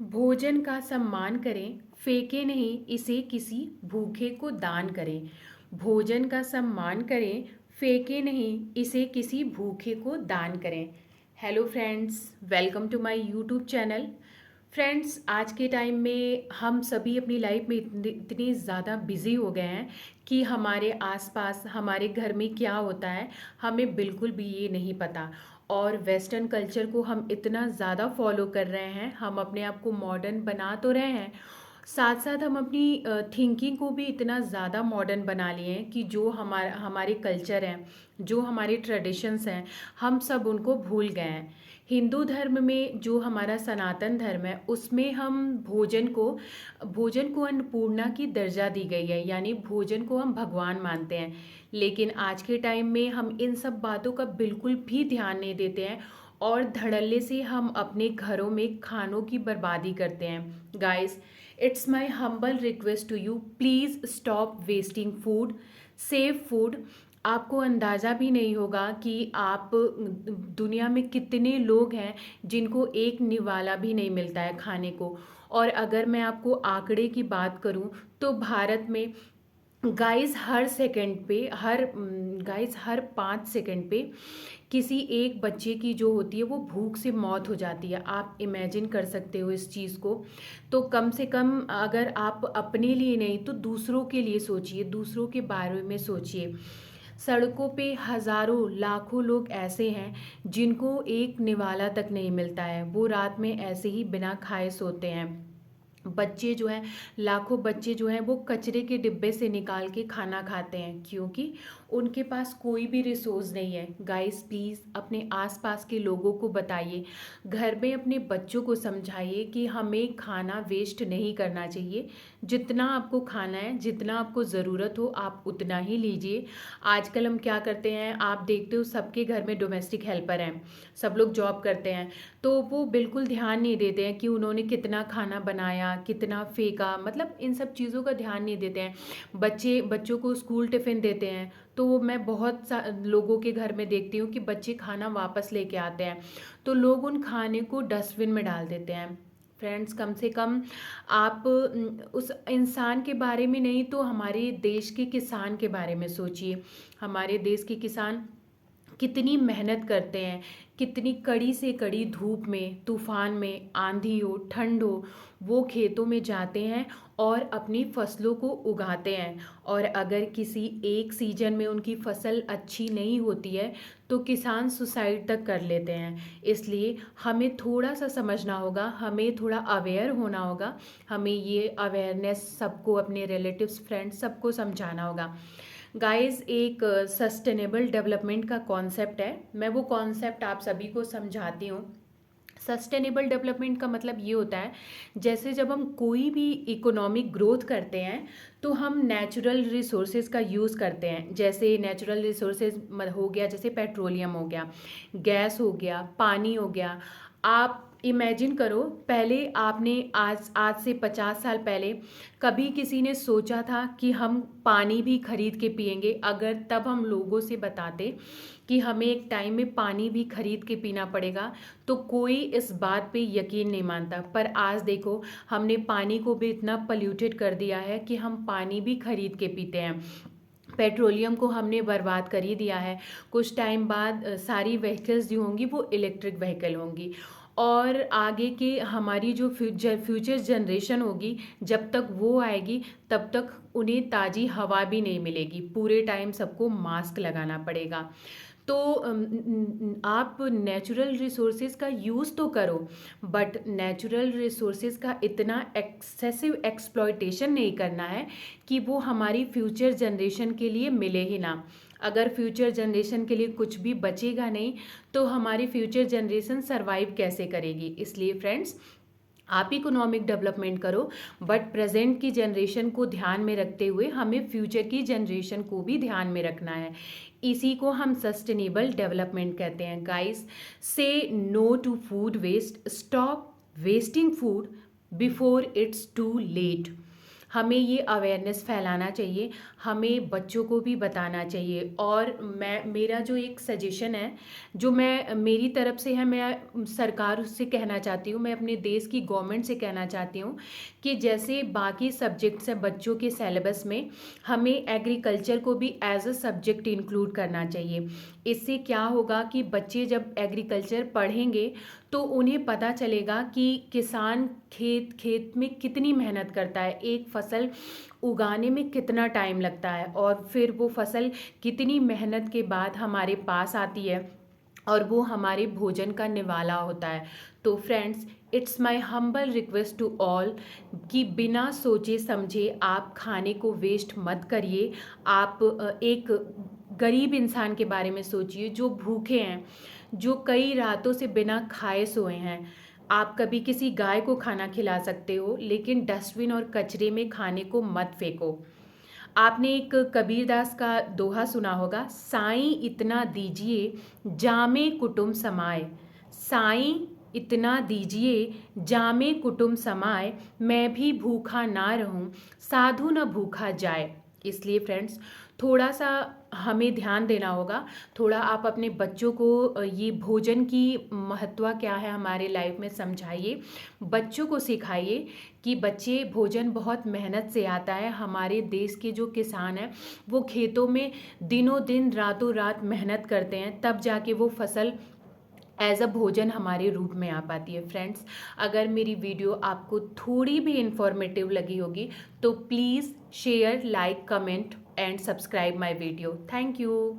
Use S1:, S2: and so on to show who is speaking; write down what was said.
S1: भोजन का सम्मान करें, फेंके नहीं इसे किसी भूखे को दान करें। भोजन का सम्मान करें, फेंके नहीं इसे किसी भूखे को दान करें। Hello friends, welcome to my YouTube channel. Friends, आज के टाइम में हम सभी अपनी लाइफ में इतने ज़्यादा बिज़ी हो गए हैं कि हमारे आसपास हमारे घर में क्या होता है हमें बिल्कुल भी ये नहीं पता। और वेस्टर्न कल्चर को हम इतना ज़्यादा फॉलो कर रहे हैं, हम अपने आप को मॉडर्न बना तो रहे हैं, साथ साथ हम अपनी थिंकिंग को भी इतना ज़्यादा मॉडर्न बना लिए हैं कि जो हमारा हमारे कल्चर हैं, जो हमारे ट्रेडिशंस हैं, हम सब उनको भूल गए हैं। हिंदू धर्म में जो हमारा सनातन धर्म है उसमें हम भोजन को अन्नपूर्णा की दर्जा दी गई है, यानी भोजन को हम भगवान मानते हैं। लेकिन आज के टाइम में हम इन सब बातों का बिल्कुल भी ध्यान नहीं देते हैं और धड़ल्ले से हम अपने घरों में खानों की बर्बादी करते हैं। Guys, it's my humble request to you, please stop wasting food, save food. आपको अंदाज़ा भी नहीं होगा कि आप दुनिया में कितने लोग हैं जिनको एक निवाला भी नहीं मिलता है खाने को। और अगर मैं आपको आंकड़े की बात करूं तो भारत में गाइस हर 5 सेकंड पे किसी एक बच्चे की जो होती है वो भूख से मौत हो जाती है। आप इमेजिन कर सकते हो इस चीज़ को। तो कम से कम अगर आप अपने लिए नहीं तो दूसरों के लिए सोचिए, दूसरों के बारे में सोचिए। सड़कों पे हज़ारों लाखों लोग ऐसे हैं जिनको एक निवाला तक नहीं मिलता है, वो रात में ऐसे ही बिना खाए सोते हैं। बच्चे जो हैं, लाखों बच्चे जो हैं वो कचरे के डिब्बे से निकाल के खाना खाते हैं क्योंकि उनके पास कोई भी रिसोर्स नहीं है। गाइस, प्लीज़ अपने आसपास के लोगों को बताइए, घर में अपने बच्चों को समझाइए कि हमें खाना वेस्ट नहीं करना चाहिए। जितना आपको खाना है, जितना आपको ज़रूरत हो आप उतना ही लीजिए। आजकल हम क्या करते हैं, आप देखते हो सबके घर में डोमेस्टिक हेल्पर हैं, सब लोग जॉब करते हैं, तो वो बिल्कुल ध्यान नहीं देते हैं कि उन्होंने कितना खाना बनाया, कितना फेंका, मतलब इन सब चीज़ों का ध्यान नहीं देते हैं। बच्चों को स्कूल टिफ़िन देते हैं तो मैं बहुत लोगों के घर में देखती हूँ कि बच्चे खाना वापस लेके आते हैं तो लोग उन खाने को डस्टबिन में डाल देते हैं। फ्रेंड्स, कम से कम आप उस इंसान के बारे में नहीं तो हमारे देश के किसान के बारे में सोचिए। हमारे देश के किसान कितनी मेहनत करते हैं, कितनी कड़ी से कड़ी धूप में, तूफान में, आंधी हो, ठंड हो, वो खेतों में जाते हैं और अपनी फसलों को उगाते हैं। और अगर किसी एक सीजन में उनकी फसल अच्छी नहीं होती है तो किसान सुसाइड तक कर लेते हैं। इसलिए हमें थोड़ा सा समझना होगा, हमें थोड़ा अवेयर होना होगा, हमें ये अवेयरनेस सबको, अपने रिलेटिव्स, फ्रेंड्स, सबको समझाना होगा। गाइस, एक सस्टेनेबल डेवलपमेंट का कॉन्सेप्ट है, मैं वो कॉन्सेप्ट आप सभी को समझाती हूँ। सस्टेनेबल डेवलपमेंट का मतलब ये होता है, जैसे जब हम कोई भी इकोनॉमिक ग्रोथ करते हैं तो हम नेचुरल रिसोर्सेज का यूज़ करते हैं। जैसे नेचुरल रिसोर्सेज हो गया, जैसे पेट्रोलियम हो गया, गैस हो गया, पानी हो गया। आप इमेजिन करो, पहले आपने आज आज से 50 साल पहले कभी किसी ने सोचा था कि हम पानी भी खरीद के पिएंगे? अगर तब हम लोगों से बताते कि हमें एक टाइम में पानी भी खरीद के पीना पड़ेगा तो कोई इस बात पे यकीन नहीं मानता। पर आज देखो, हमने पानी को भी इतना पल्यूटेड कर दिया है कि हम पानी भी खरीद के पीते हैं। पेट्रोलियम को हमने बर्बाद कर ही दिया है। कुछ टाइम बाद सारी व्हीकल्स जो होंगी वो इलेक्ट्रिक व्हीकल होंगी। और आगे के हमारी जो फ्यूचर जनरेशन होगी, जब तक वो आएगी तब तक उन्हें ताज़ी हवा भी नहीं मिलेगी, पूरे टाइम सबको मास्क लगाना पड़ेगा। तो आप नेचुरल रिसोर्सेज का यूज़ तो करो, बट नेचुरल रिसोर्सेज का इतना एक्सेसिव एक्सप्लॉयटेशन नहीं करना है कि वो हमारी फ्यूचर जनरेशन के लिए मिले ही ना। अगर फ्यूचर जनरेशन के लिए कुछ भी बचेगा नहीं तो हमारी फ्यूचर जनरेशन सरवाइव कैसे करेगी? इसलिए फ्रेंड्स, आप इकोनॉमिक डेवलपमेंट करो, बट प्रेजेंट की जनरेशन को ध्यान में रखते हुए हमें फ्यूचर की जनरेशन को भी ध्यान में रखना है। इसी को हम सस्टेनेबल डेवलपमेंट कहते हैं। Guys, say no to food waste, stop wasting food before it's too late. हमें ये अवेयरनेस फैलाना चाहिए, हमें बच्चों को भी बताना चाहिए। और मेरा जो एक सजेशन है, जो मैं मेरी तरफ से है, मैं सरकार से कहना चाहती हूँ, मैं अपने देश की गवर्नमेंट से कहना चाहती हूँ कि जैसे बाकी सब्जेक्ट्स हैं बच्चों के सिलेबस में, हमें एग्रीकल्चर को भी एज अ सब्जेक्ट इंक्लूड करना चाहिए। इससे क्या होगा कि बच्चे जब एग्रीकल्चर पढ़ेंगे तो उन्हें पता चलेगा कि किसान खेत खेत में कितनी मेहनत करता है, एक फसल उगाने में कितना टाइम लगता है, और फिर वो फसल कितनी मेहनत के बाद हमारे पास आती है और वो हमारे भोजन का निवाला होता है। तो friends, it's my humble request to all कि बिना सोचे समझे आप खाने को वेस्ट मत करिए। आप एक गरीब इंसान के बारे में सोचिए जो भूखे हैं, जो कई रातों से बिना खाए सोए हैं। आप कभी किसी गाय को खाना खिला सकते हो, लेकिन डस्टबिन और कचरे में खाने को मत फेंको। आपने एक कबीरदास का दोहा सुना होगा, साईं इतना दीजिए जामे कुटुम समाए। साईं इतना दीजिए जामे कुटुम समाए, मैं भी भूखा ना रहूं साधु न भूखा जाए। इसलिए फ्रेंड्स, थोड़ा सा हमें ध्यान देना होगा। थोड़ा आप अपने बच्चों को ये भोजन की महत्व क्या है हमारे लाइफ में समझाइए, बच्चों को सिखाइए कि बच्चे, भोजन बहुत मेहनत से आता है। हमारे देश के जो किसान हैं वो खेतों में दिनों दिन रातों रात मेहनत करते हैं, तब जाके वो फसल एज अ भोजन हमारे रूप में आ पाती है। फ्रेंड्स, अगर मेरी वीडियो आपको थोड़ी भी इंफॉर्मेटिव लगी होगी तो please share, like, comment and subscribe my video. Thank you.